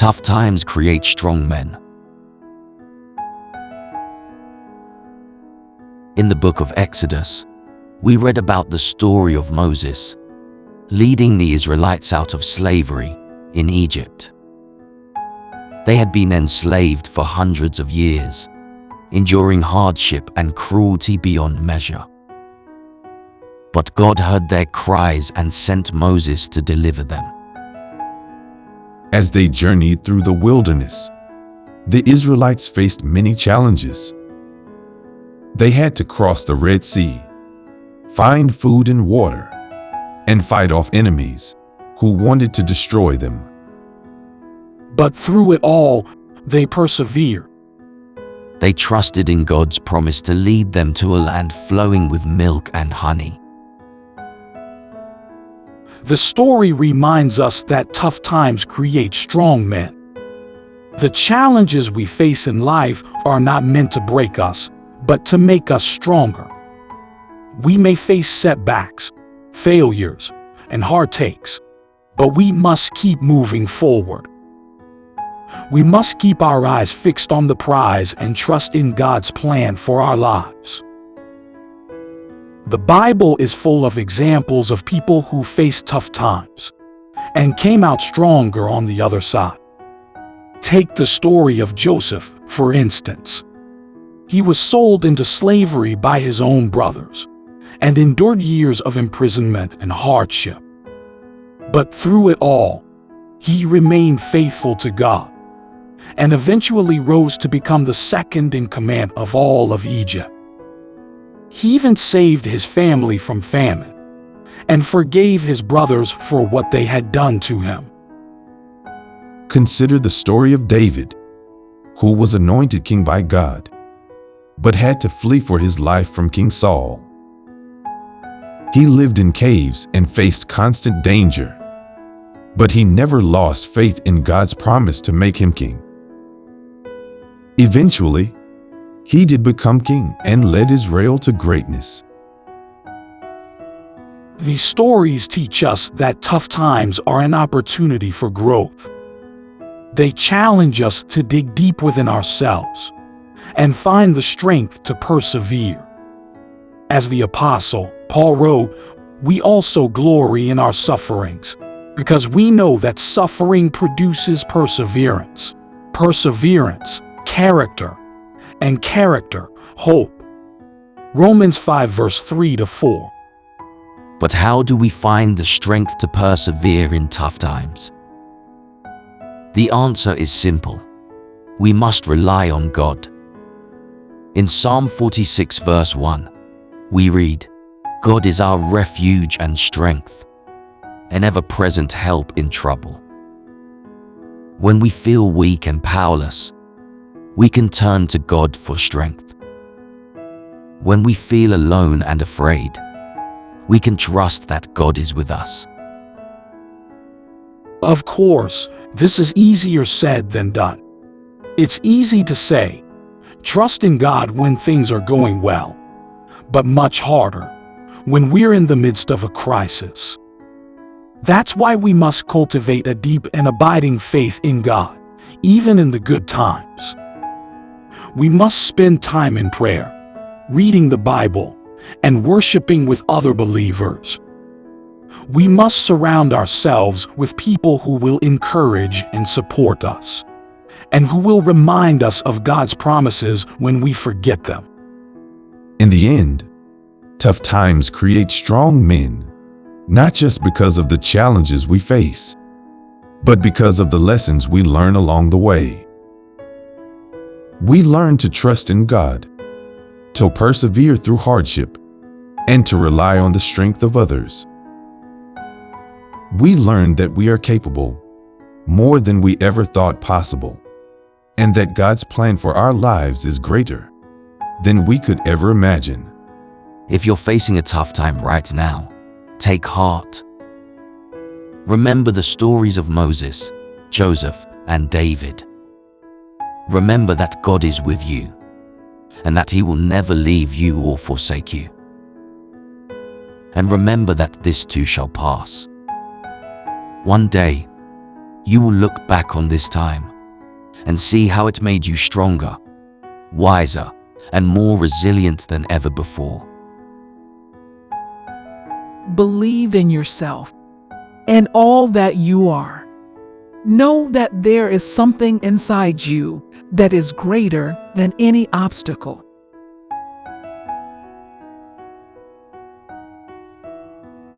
Tough times create strong men. In the book of Exodus, we read about the story of Moses leading the Israelites out of slavery in Egypt. They had been enslaved for hundreds of years, enduring hardship and cruelty beyond measure. But God heard their cries and sent Moses to deliver them. As they journeyed through the wilderness, the Israelites faced many challenges. They had to cross the Red Sea, find food and water, and fight off enemies who wanted to destroy them. But through it all, they persevered. They trusted in God's promise to lead them to a land flowing with milk and honey. The story reminds us that tough times create strong men. The challenges we face in life are not meant to break us, but to make us stronger. We may face setbacks, failures, and heartaches, but we must keep moving forward. We must keep our eyes fixed on the prize and trust in God's plan for our lives. The Bible is full of examples of people who faced tough times and came out stronger on the other side. Take the story of Joseph, for instance. He was sold into slavery by his own brothers and endured years of imprisonment and hardship. But through it all, he remained faithful to God and eventually rose to become the second in command of all of Egypt. He even saved his family from famine and forgave his brothers for what they had done to him. Consider the story of David, who was anointed king by God, but had to flee for his life from King Saul. He lived in caves and faced constant danger, but he never lost faith in God's promise to make him king. Eventually, he did become king and led Israel to greatness. These stories teach us that tough times are an opportunity for growth. They challenge us to dig deep within ourselves and find the strength to persevere. As the Apostle Paul wrote, "We also glory in our sufferings, because we know that suffering produces perseverance, perseverance, character, and character, hope." Romans 5 verse 3-4. But how do we find the strength to persevere in tough times? The answer is simple. We must rely on God. In Psalm 46 verse 1, we read, "God is our refuge and strength, an ever-present help in trouble." When we feel weak and powerless, we can turn to God for strength. When we feel alone and afraid, we can trust that God is with us. Of course, this is easier said than done. It's easy to say, trust in God when things are going well, but much harder when we're in the midst of a crisis. That's why we must cultivate a deep and abiding faith in God, even in the good times. We must spend time in prayer, reading the Bible, and worshiping with other believers. We must surround ourselves with people who will encourage and support us, and who will remind us of God's promises when we forget them. In the end, tough times create strong men, not just because of the challenges we face, but because of the lessons we learn along the way. We learn to trust in God, to persevere through hardship, and to rely on the strength of others. We learn that we are capable, more than we ever thought possible, and that God's plan for our lives is greater than we could ever imagine. If you're facing a tough time right now, take heart. Remember the stories of Moses, Joseph, and David. Remember that God is with you, and that He will never leave you or forsake you. And remember that this too shall pass. One day, You will look back on this time and see how it made you stronger, wiser, and more resilient than ever before. Believe in yourself and all that you are. Know that there is something inside you that is greater than any obstacle.